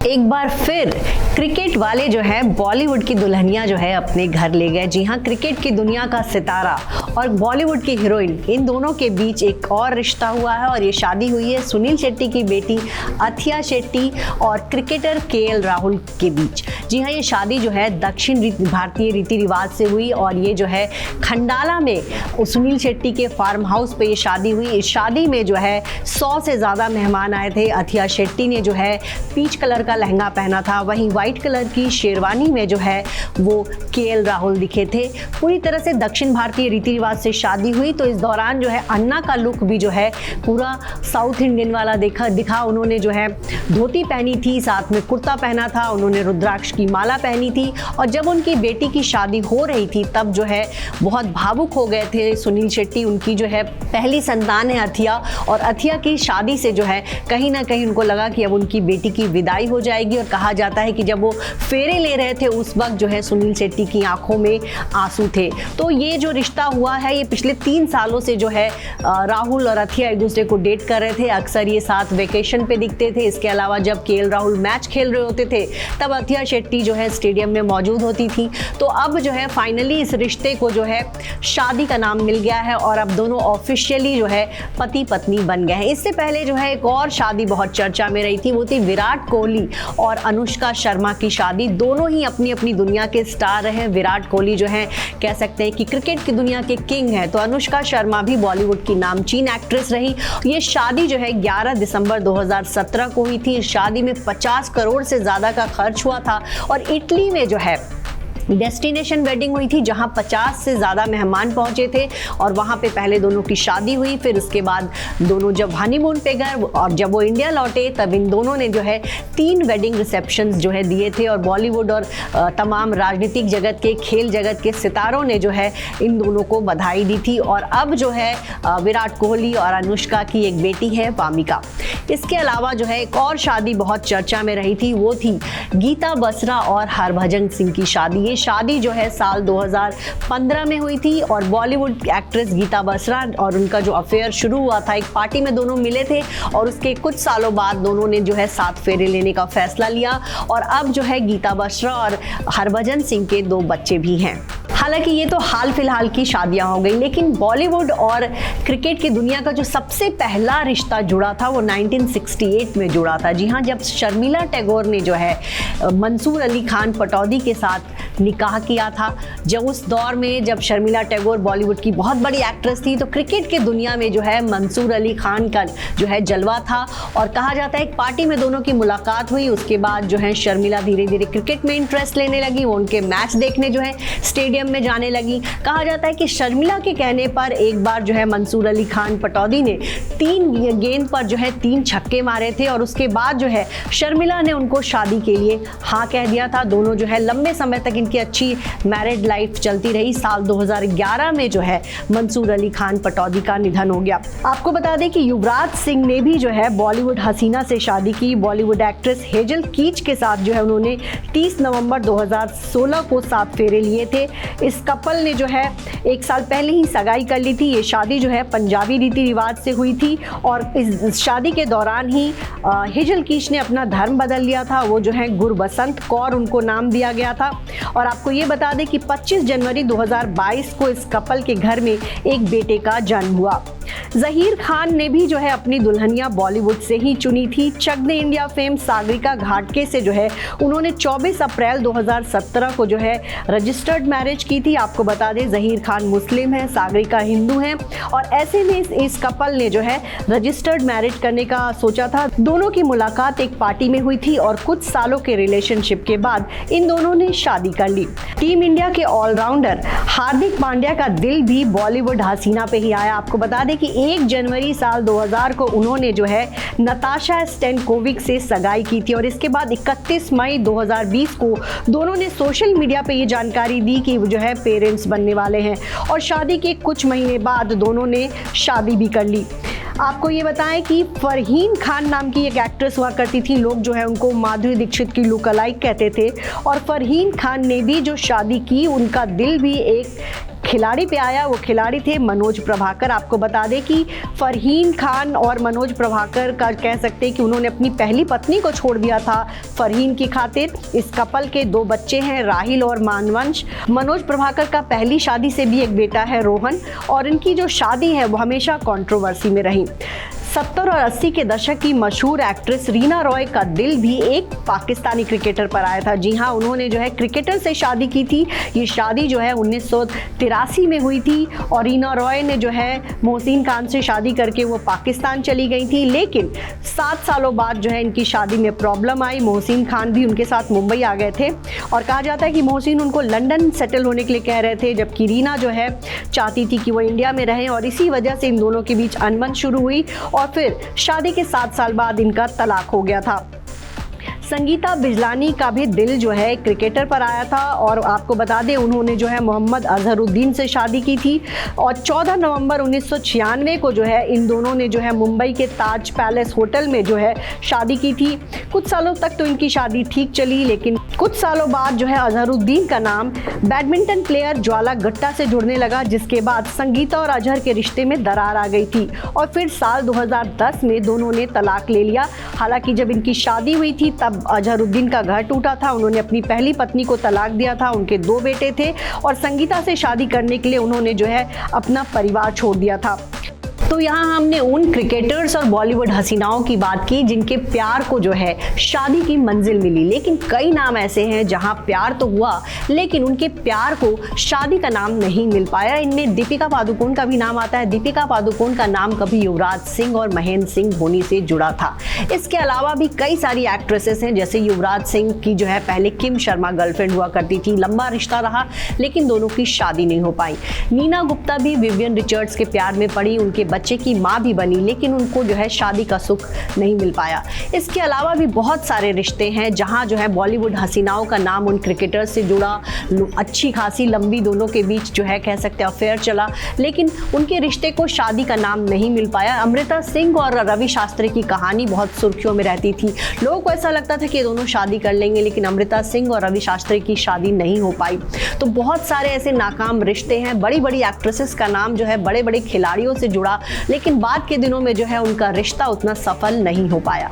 एक बार फिर क्रिकेट वाले जो है बॉलीवुड की दुल्हनिया जो है अपने घर ले गए। जी हाँ, क्रिकेट की दुनिया का सितारा और बॉलीवुड की हीरोइन, इन दोनों के बीच एक और रिश्ता हुआ है और ये शादी हुई है सुनील शेट्टी की बेटी अथिया शेट्टी और क्रिकेटर केएल राहुल के बीच। जी हाँ, ये शादी जो है दक्षिण भारतीय रीति रिवाज से हुई और ये जो है खंडाला में सुनील शेट्टी के फार्म हाउस पे ये शादी हुई। इस शादी में जो है 100 से ज़्यादा मेहमान आए थे। अथिया शेट्टी ने जो है पीच कलर का लहंगा पहना था, वहीं व्हाइट कलर की शेरवानी में जो है वो केएल राहुल दिखे थे। पूरी तरह से दक्षिण भारतीय रीति रिवाज से शादी हुई। तो इस दौरान जो है अन्ना का लुक भी जो है पूरा साउथ इंडियन वाला दिखा। उन्होंने जो है धोती पहनी थी, साथ में कुर्ता पहना था, उन्होंने रुद्राक्ष की माला पहनी थी। और जब उनकी बेटी की शादी हो रही थी तब जो है बहुत भावुक हो गए थे सुनील शेट्टी। उनकी जो है पहली संतान है अथिया, और अथिया की शादी से जो है कहीं ना कहीं उनको लगा कि अब उनकी बेटी की विदाई हो जाएगी। और कहा जाता है कि जब वो फेरे ले रहे थे उस वक्त जो है सुनील शेट्टी की आंखों में आंसू थे। तो ये जो रिश्ता हुआ है ये पिछले 3 सालों से जो है राहुल और अथिया एक दूसरे को डेट कर रहे थे। अक्सर ये साथ वेकेशन पे दिखते थे। इसके अलावा जब केएल राहुल मैच खेल रहे होते थे तब अथिया शेट्टी जो है स्टेडियम में मौजूद होती थी। तो अब जो है फाइनली इस रिश्ते को जो है शादी का नाम मिल गया है और अब दोनों ऑफिशियली जो है पति पत्नी बन गए हैं। इससे पहले जो है एक और शादी बहुत चर्चा में रही थी, वो थी विराट कोहली और अनुष्का शर्मा की शादी। दोनों ही अपनी अपनी दुनिया के स्टार रहे। विराट कोहली जो है कह सकते हैं कि क्रिकेट की दुनिया के किंग हैं, तो अनुष्का शर्मा भी बॉलीवुड की नामचीन एक्ट्रेस रही। ये शादी जो है 11 दिसंबर 2017 को हुई थी। इस शादी में 50 करोड़ से ज़्यादा का खर्च हुआ था और इटली में जो है डेस्टिनेशन वेडिंग हुई थी, जहां 50 से ज़्यादा मेहमान पहुंचे थे और वहां पे पहले दोनों की शादी हुई। फिर उसके बाद दोनों जब हनीमून पे गए और जब वो इंडिया लौटे तब इन दोनों ने जो है 3 वेडिंग रिसेप्शंस जो है दिए थे। और बॉलीवुड और तमाम राजनीतिक जगत के, खेल जगत के सितारों ने जो है इन दोनों को बधाई दी थी। और अब जो है विराट कोहली और अनुष्का की एक बेटी है वामिका। इसके अलावा जो है एक और शादी बहुत चर्चा में रही थी, वो थी गीता बसरा और हरभजन सिंह की शादी। ये शादी जो है साल 2015 में हुई थी और बॉलीवुड एक्ट्रेस गीता बसरा और उनका जो अफेयर शुरू हुआ था, एक पार्टी में दोनों मिले थे और उसके कुछ सालों बाद दोनों ने जो है 7 फेरे लेने का फैसला लिया। और अब जो है गीता बसरा और हरभजन सिंह के 2 बच्चे भी हैं। हालांकि ये तो हाल फिलहाल की शादियां हो गई, लेकिन बॉलीवुड और क्रिकेट की दुनिया का जो सबसे पहला रिश्ता जुड़ा था वो 1968 में जुड़ा था। जी हाँ, जब शर्मिला टैगोर ने जो है मंसूर अली खान पटौदी के साथ निकाह किया था। जब उस दौर में जब शर्मिला टैगोर बॉलीवुड की बहुत बड़ी एक्ट्रेस थी, तो क्रिकेट की दुनिया में जो है मंसूर अली खान का जो है जलवा था। और कहा जाता है एक पार्टी में दोनों की मुलाकात हुई। उसके बाद जो है शर्मिला धीरे धीरे क्रिकेट में इंटरेस्ट लेने लगी, वो उनके मैच देखने जो है स्टेडियम में जाने लगी। कहा जाता है कि शर्मिला के कहने पर एक बार जो है मंसूर अली खान पटौदी ने 3 गेंद पर जो है 3 छक्के मारे थे और उसके बाद जो है शर्मिला ने उनको शादी के लिए हाँ कह दिया था। दोनों जो है लंबे समय तक इनकी अच्छी मैरिड लाइफ चलती रही। साल 2011 में जो है मंसूर अली खान पटौदी का निधन हो गया। आपको बता दें कि युवराज सिंह ने भी जो है बॉलीवुड हसीना से शादी की। बॉलीवुड एक्ट्रेस हेजल कीच के साथ जो है उन्होंने 30 नवंबर 2016 को 7 फेरे लिए थे। इस कपल ने जो है 1 साल पहले ही सगाई कर ली थी। ये शादी जो है पंजाबी रीति रिवाज से हुई थी और इस शादी के दौरान ही हेजल कीच ने अपना धर्म बदल लिया था। वो जो है गुरबसंत कौर उनको नाम दिया गया था। और आपको ये बता दें कि 25 जनवरी 2022 को इस कपल के घर में एक बेटे का जन्म हुआ। ज़हीर खान ने भी जो है अपनी दुल्हनिया बॉलीवुड से ही चुनी थी। चक दे इंडिया फेम सागरिका घाटगे से जो है उन्होंने 24 अप्रैल 2017 को जो है रजिस्टर्ड मैरिज की थी। आपको बता दें ज़हीर खान मुस्लिम है, सागरिका हिंदू हैं और ऐसे में इस कपल ने जो है रजिस्टर्ड मैरिज करने का सोचा था। दोनों की मुलाकात एक पार्टी में हुई थी और कुछ सालों के रिलेशनशिप के बाद इन दोनों ने शादी कर ली। टीम इंडिया के ऑलराउंडर हार्दिक पांड्या का दिल भी बॉलीवुड हसीना पे ही आया। आपको बता दें कि 1 जनवरी साल 2000 को उन्होंने जो है नताशा स्टैनकोविक से सगाई की थी और इसके बाद 31 मई 2020 को दोनों ने सोशल मीडिया पे ये जानकारी दी कि वो जो है पेरेंट्स बनने वाले हैं और शादी के कुछ महीने बाद दोनों ने शादी भी कर ली। आपको ये बताएं कि फरहीन खान नाम की एक एक्ट्रेस हुआ करती थी। लोग जो है उनको माधुरी दीक्षित की लुक अलाइक कहते थे और फरहीन खान ने भी जो शादी की उनका दिल भी एक खिलाड़ी पे आया, वो खिलाड़ी थे मनोज प्रभाकर। आपको बता दें कि फरहीन खान और मनोज प्रभाकर का कह सकते हैं कि उन्होंने अपनी पहली पत्नी को छोड़ दिया था फरहीन की खातिर। इस कपल के 2 बच्चे हैं, राहिल और मानवंश। मनोज प्रभाकर का पहली शादी से भी एक बेटा है, रोहन, और इनकी जो शादी है वो हमेशा कंट्रोवर्सी में रही। 70 और 80 के दशक की मशहूर एक्ट्रेस रीना रॉय का दिल भी एक पाकिस्तानी क्रिकेटर पर आया था। जी हाँ, उन्होंने जो है क्रिकेटर से शादी की थी। ये शादी जो है 1983 में हुई थी और रीना रॉय ने जो है मोहसिन खान से शादी करके वो पाकिस्तान चली गई थी। लेकिन 7 सालों बाद जो है इनकी शादी में प्रॉब्लम आई। मोहसिन खान भी उनके साथ मुंबई आ गए थे और कहा जाता है कि मोहसिन उनको लंदन सेटल होने के लिए कह रहे थे, जबकि रीना जो है चाहती थी कि वो इंडिया में रहें और इसी वजह से इन दोनों के बीच अनबन शुरू हुई और फिर शादी के 7 साल बाद इनका तलाक हो गया था। संगीता बिजलानी का भी दिल जो है क्रिकेटर पर आया था और आपको बता दें उन्होंने जो है मोहम्मद अजहरुद्दीन से शादी की थी और 14 नवंबर 1996 को जो है इन दोनों ने जो है मुंबई के ताज पैलेस होटल में जो है शादी की थी। कुछ सालों तक तो इनकी शादी ठीक चली, लेकिन कुछ सालों बाद जो है अजहरुद्दीन का नाम बैडमिंटन प्लेयर ज्वाला गुट्टा से जुड़ने लगा, जिसके बाद संगीता और अजहर के रिश्ते में दरार आ गई थी और फिर साल 2010 में दोनों ने तलाक ले लिया। हालांकि जब इनकी शादी हुई थी तब अजहरुद्दीन का घर टूटा था, उन्होंने अपनी पहली पत्नी को तलाक दिया था, उनके 2 बेटे थे और संगीता से शादी करने के लिए उन्होंने जो है अपना परिवार छोड़ दिया था। तो यहाँ हमने उन क्रिकेटर्स और बॉलीवुड हसीनाओं की बात की जिनके प्यार को जो है शादी की मंजिल मिली, लेकिन कई नाम ऐसे हैं जहाँ प्यार तो हुआ लेकिन उनके प्यार को शादी का नाम नहीं मिल पाया। इनमें दीपिका पादुकोण का भी नाम आता है। दीपिका पादुकोण का नाम कभी युवराज सिंह और महेंद्र सिंह धोनी से जुड़ा था। इसके अलावा भी कई सारी एक्ट्रेसेस हैं, जैसे युवराज सिंह की जो है पहले किम शर्मा गर्लफ्रेंड हुआ करती थी, लंबा रिश्ता रहा लेकिन दोनों की शादी नहीं हो पाई। नीना गुप्ता भी विवियन रिचर्ड्स के प्यार में पड़ी, उनके बच्चे की मां भी बनी लेकिन उनको जो है शादी का सुख नहीं मिल पाया। इसके अलावा भी बहुत सारे रिश्ते हैं जहां जो है बॉलीवुड हसीनाओं का नाम उन क्रिकेटर्स से जुड़ा, अच्छी खासी लंबी दोनों के बीच जो है कह सकते हैं अफेयर चला, लेकिन उनके रिश्ते को शादी का नाम नहीं मिल पाया। अमृता सिंह और रवि शास्त्री की कहानी बहुत सुर्खियों में रहती थी। लोगों को ऐसा लगता था कि दोनों शादी कर लेंगे, लेकिन अमृता सिंह और रवि शास्त्री की शादी नहीं हो पाई। तो बहुत सारे ऐसे नाकाम रिश्ते हैं। बड़ी बड़ी एक्ट्रेसेस का नाम जो है बड़े बड़े खिलाड़ियों से जुड़ा, लेकिन बाद के दिनों में जो है उनका रिश्ता उतना सफल नहीं हो पाया।